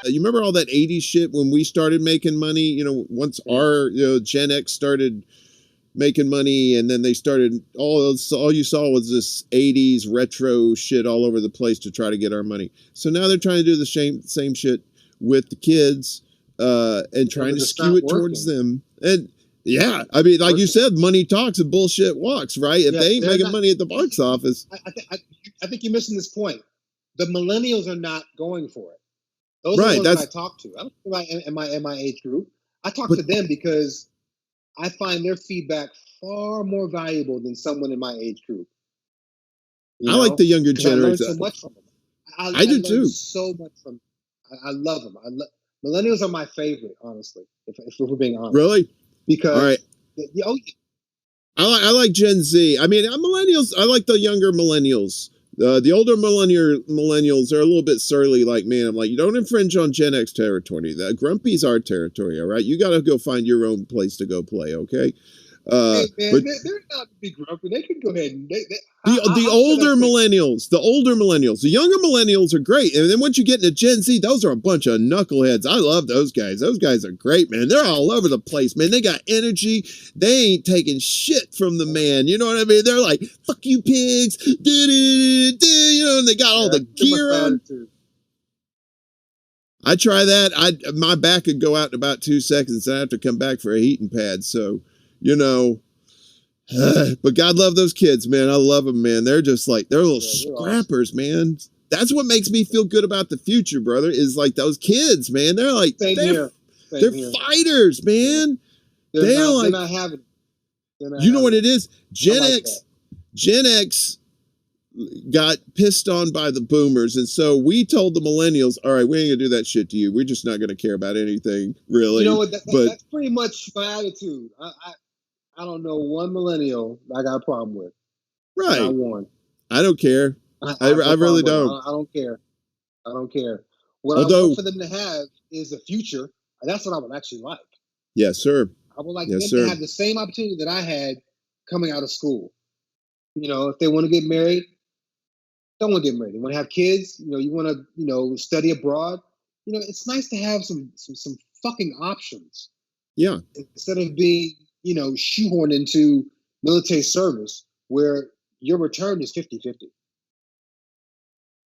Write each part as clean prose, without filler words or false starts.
you remember all that 80s shit when we started making money? You know, once our Gen X started making money, and then they started all you saw was this 80s retro shit all over the place to try to get our money. So now they're trying to do the same shit with the kids, and trying to skew it towards them. And yeah, I mean, like you said, money talks and bullshit walks, right? If they ain't making money at the box office. I think you're missing this point. The millennials are not going for it. Those are the ones that I talk to. I don't in my age group. I talk to them because I find their feedback far more valuable than someone in my age group. I like the younger generation. I learned so much from them. I do too. So much from. I love them. Millennials are my favorite, honestly. If we're being honest. Really? Because all right. I like Gen Z. I mean, millennials. I like the younger millennials. The older millennials are a little bit surly like me. I'm like, you don't infringe on Gen X territory. The grumpy's our territory, all right? You got to go find your own place to go play, okay? Hey, man, they're not to be grumpy. They can go ahead and... The older millennials. The younger millennials are great. And then once you get into Gen Z, those are a bunch of knuckleheads. I love those guys. Those guys are great, man. They're all over the place, man. They got energy. They ain't taking shit from the man. You know what I mean? They're like, fuck you pigs. You know, and they got all the gear on. I try that. My back could go out in about 2 seconds, and I have to come back for a heating pad. So, you know... but God love those kids, man. I love them, man. They're just like, they're little scrappers, awesome. Man. That's what makes me feel good about the future, brother, is like those kids, man. They're like, they're fighters, man. They're not having it. You know what it is? Gen X got pissed on by the boomers, and so we told the millennials, all right, we ain't gonna do that shit to you. We're just not gonna care about anything, really. You know what? That's pretty much my attitude. I don't know one millennial I got a problem with. Right. Not one. I don't care. I really don't. I don't care. I don't care. What I want for them to have is a future. That's what I would actually like. Yes, sir. I would like them to have the same opportunity that I had coming out of school. You know, if they want to get married, don't want to get married. You want to have kids, you know, you want to, you know, study abroad. You know, it's nice to have some fucking options. Yeah. Instead of being, you know, shoehorned into military service where your return is 50-50.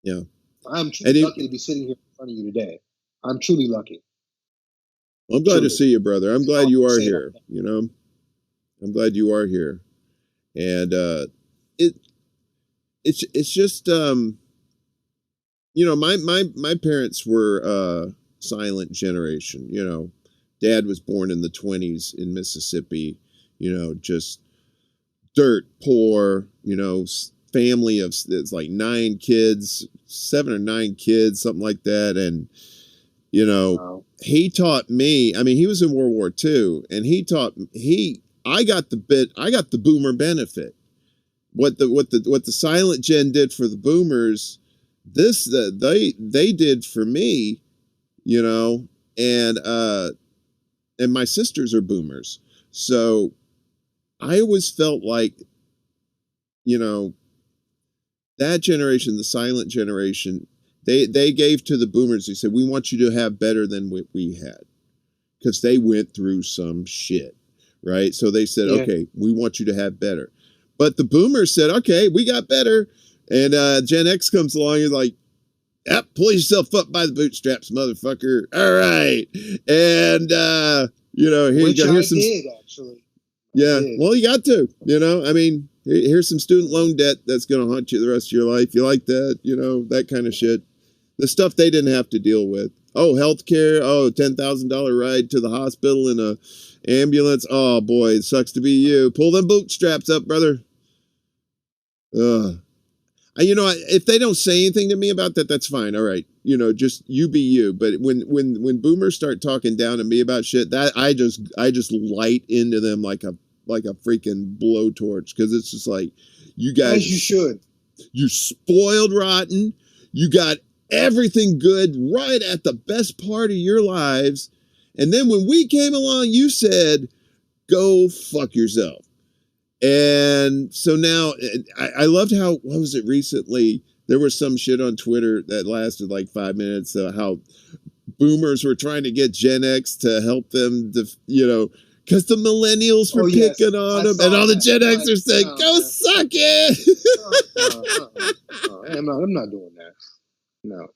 Yeah. I'm truly lucky to be sitting here in front of you today. I'm truly lucky. Well, I'm glad to see you, brother. I'm glad you are here. You know, I'm glad you are here. And it's just you know, my parents were silent generation, you know. Dad was born in the 20s in Mississippi, you know, just dirt poor, you know, family of, it's like 9 kids, 7 or 9 kids, something like that. And, you know, he taught me, I mean, he was in World War II, and I got the boomer benefit. What the silent gen did for the boomers, they did for me, you know, and my sisters are boomers. So I always felt like, you know, that generation, the silent generation, they gave to the boomers. They said, we want you to have better than what we had, because they went through some shit, right? So they said, okay, we want you to have better. But the boomers said, okay, we got better. And Gen X comes along and like, yep, pull yourself up by the bootstraps, motherfucker. All right. And, you know, here you go. Here's some. Actually. Yeah. Well, you got to, you know, I mean, here's some student loan debt that's going to haunt you the rest of your life. You like that, you know, that kind of shit. The stuff they didn't have to deal with. Oh, healthcare. Oh, $10,000 ride to the hospital in a ambulance. Oh boy, it sucks to be you. Pull them bootstraps up, brother. You know, if they don't say anything to me about that, that's fine. All right, you know, just you be you. But when boomers start talking down to me about shit, that I just light into them like a freaking blowtorch, because it's just like, you guys, as you should. You spoiled rotten. You got everything good right at the best part of your lives, and then when we came along, you said, "Go fuck yourself." And so now, I loved how, what was it recently? There was some shit on Twitter that lasted like 5 minutes, how boomers were trying to get Gen X to help them, because the millennials were picking on them, and all the Gen X are saying, "Go suck it." I'm not doing that. No.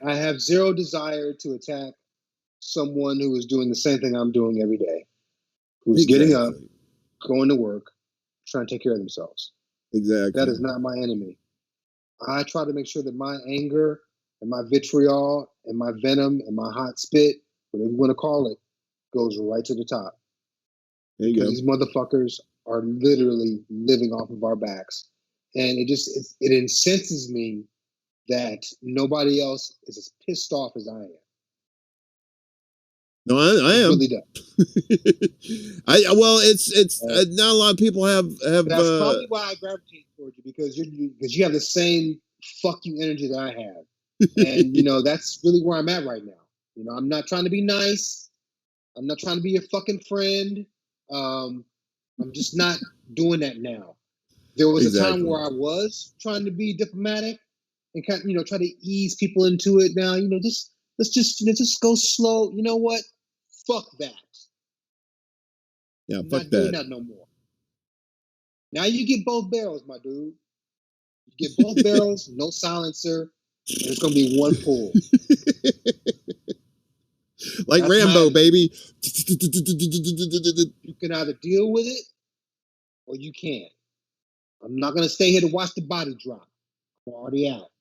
I have zero desire to attack someone who is doing the same thing I'm doing every day, who's getting up, going to work, trying to take care of themselves. Exactly. That is not my enemy. I try to make sure that my anger and my vitriol and my venom and my hot spit, whatever you want to call it, goes right to the top. Because these motherfuckers are literally living off of our backs. And it incenses me that nobody else is as pissed off as I am. No, I am. Really does. It's not a lot of people have. That's probably why I gravitate towards you, because you have the same fuck you energy that I have, and that's really where I'm at right now. I'm not trying to be nice. I'm not trying to be your fucking friend. I'm just not doing that now. There was a time where I was trying to be diplomatic and kind of, try to ease people into it. Now, let's just go slow. You know what? Fuck that. Yeah, I'm fuck not that. doing that no more. Now you get both barrels, my dude. You get both barrels, no silencer, and it's gonna be one pull. Like that's Rambo, baby. You can either deal with it or you can't. I'm not gonna stay here to watch the body drop. I'm already out.